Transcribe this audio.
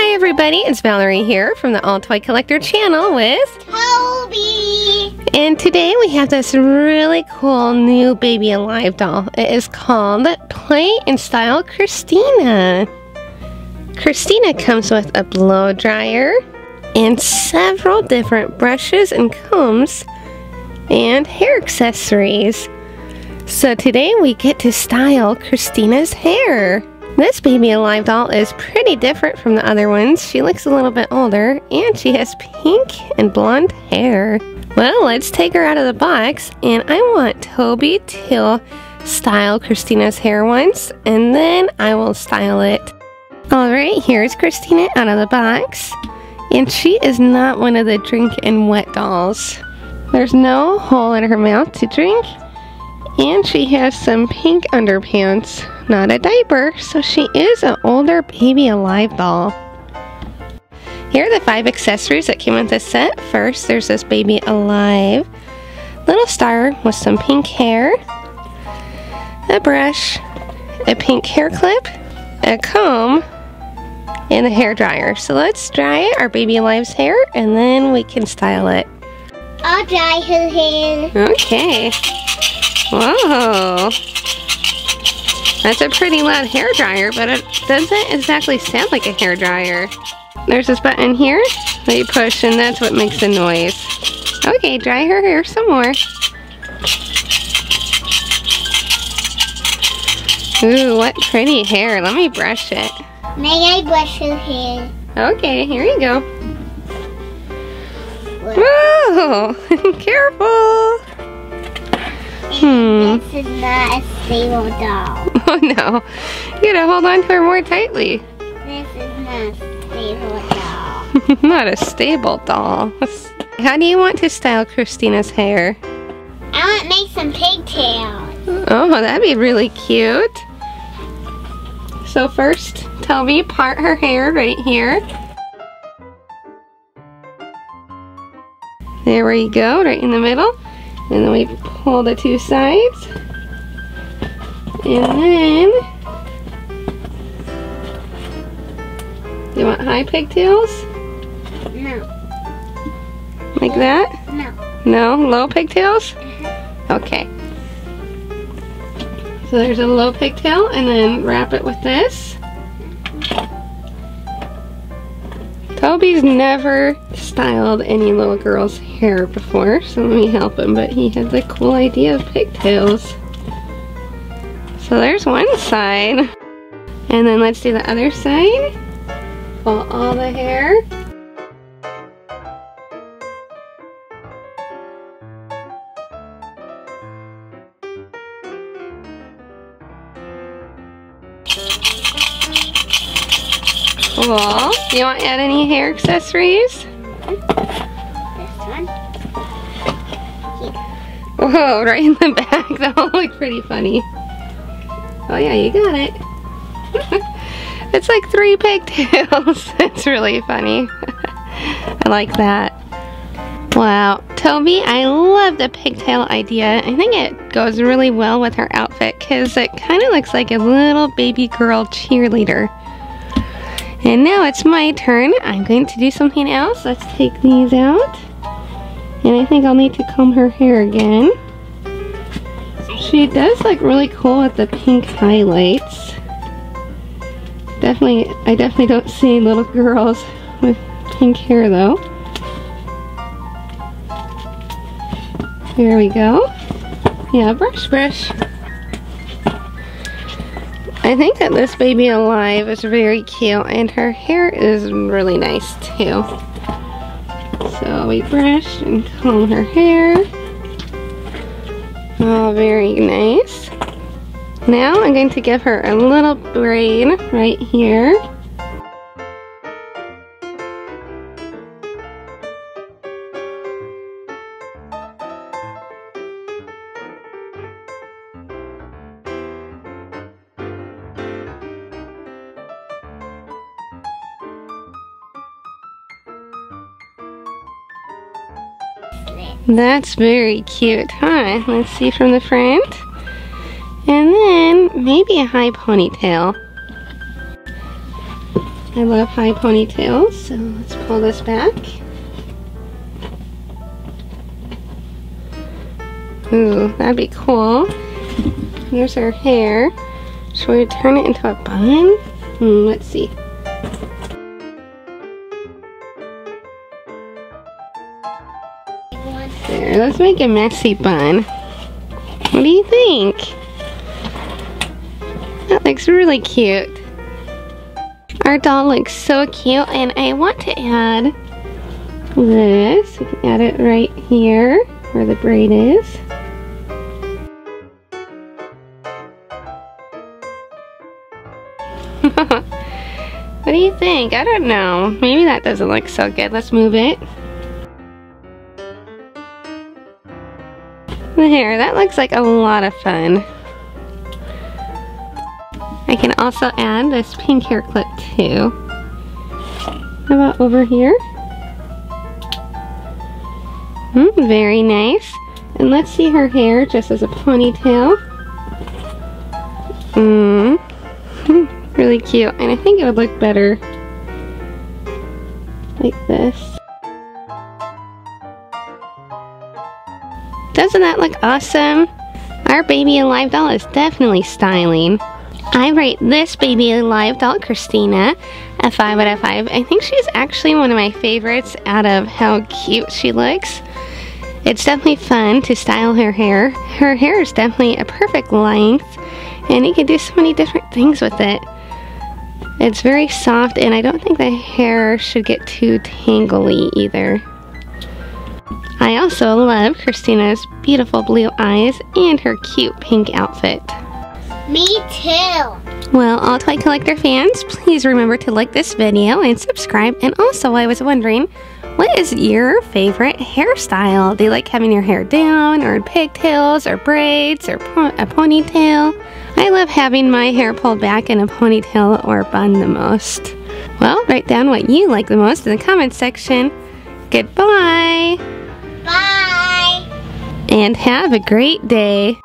Hi everybody, it's Valerie here from the AllToyCollector channel with Toby. And today we have this really cool new baby alive doll. It is called Play and Style Christina. Christina comes with a blow dryer and several different brushes and combs and hair accessories. So today we get to style Christina's hair. This baby alive doll is pretty different from the other ones. She looks a little bit older and she has pink and blonde hair. Well, let's take her out of the box, and I want Toby to style Christina's hair once and then I will style it. Alright, here's Christina out of the box, and she is not one of the drink and wet dolls. There's no hole in her mouth to drink, and she has some pink underpants, not a diaper, so she is an older baby alive doll. Here are the 5 accessories that came with this set. First, there's this baby alive little star with some pink hair, a brush, a pink hair clip, a comb, and a hair dryer. So let's dry our baby alive's hair and then we can style it. I'll dry her hair. Okay. Whoa. That's a pretty loud hair dryer, but it doesn't exactly sound like a hair dryer. There's this button here that you push, and that's what makes the noise. Okay, dry her hair some more. Ooh, what pretty hair. Let me brush it. May I brush her hair? Okay, here you go. Whoa! Careful! This is not a stable doll. Oh no. You gotta hold on to her more tightly. This is not a stable doll. Not a stable doll. How do you want to style Christina's hair? I want to make some pigtails. Oh, that'd be really cute. So first, Toby, part her hair right here. There we go, right in the middle. And then we pull the 2 sides. And then, you want high pigtails? No. Like that? No. No? Low pigtails? Okay. So there's a low pigtail, and then wrap it with this. Toby's never styled any little girl's hair before, so let me help him, but he has a cool idea of pigtails. So there's one side. And then let's do the other side. Pull all the hair. Cool. Do you want to add any hair accessories? This one. Whoa, right in the back. That will look pretty funny. Oh yeah, you got it. It's like 3 pigtails. It's really funny. I like that. Wow. Toby, I love the pigtail idea. I think it goes really well with her outfit because it kind of looks like a little baby girl cheerleader. And now it's my turn. I'm going to do something else. Let's take these out. And I think I'll need to comb her hair again. She does look really cool with the pink highlights. I definitely don't see little girls with pink hair though. Here we go. Yeah, brush. I think that this baby alive is very cute, and her hair is really nice too. So we brush and comb her hair. Oh, very nice. Now I'm going to give her a little braid right here. That's very cute, huh? Let's see from the front. And then maybe a high ponytail. I love high ponytails, so let's pull this back. Ooh, that'd be cool. Here's her hair. Should we turn it into a bun? Let's see. There, let's make a messy bun. What do you think? That looks really cute. Our doll looks so cute, and I want to add this. We can add it right here where the braid is. What do you think? I don't know. Maybe that doesn't look so good. Let's move it. There, that looks like a lot of fun. I can also add this pink hair clip too. How about over here? Very nice. And let's see her hair just as a ponytail. Really cute. And I think it would look better like this. Doesn't that look awesome? Our baby alive doll is definitely styling. I rate this baby alive doll, Christina, a 5 out of 5. I think she's actually one of my favorites out of how cute she looks. It's definitely fun to style her hair. Her hair is definitely a perfect length, and you can do so many different things with it. It's very soft, and I don't think the hair should get too tangly either. I also love Christina's beautiful blue eyes and her cute pink outfit. Me too. Well, AllToyCollector fans, please remember to like this video and subscribe. And also, I was wondering, what is your favorite hairstyle? Do you like having your hair down, or in pigtails, or braids, or a ponytail? I love having my hair pulled back in a ponytail or bun the most. Well, write down what you like the most in the comments section. Goodbye! Bye! And have a great day!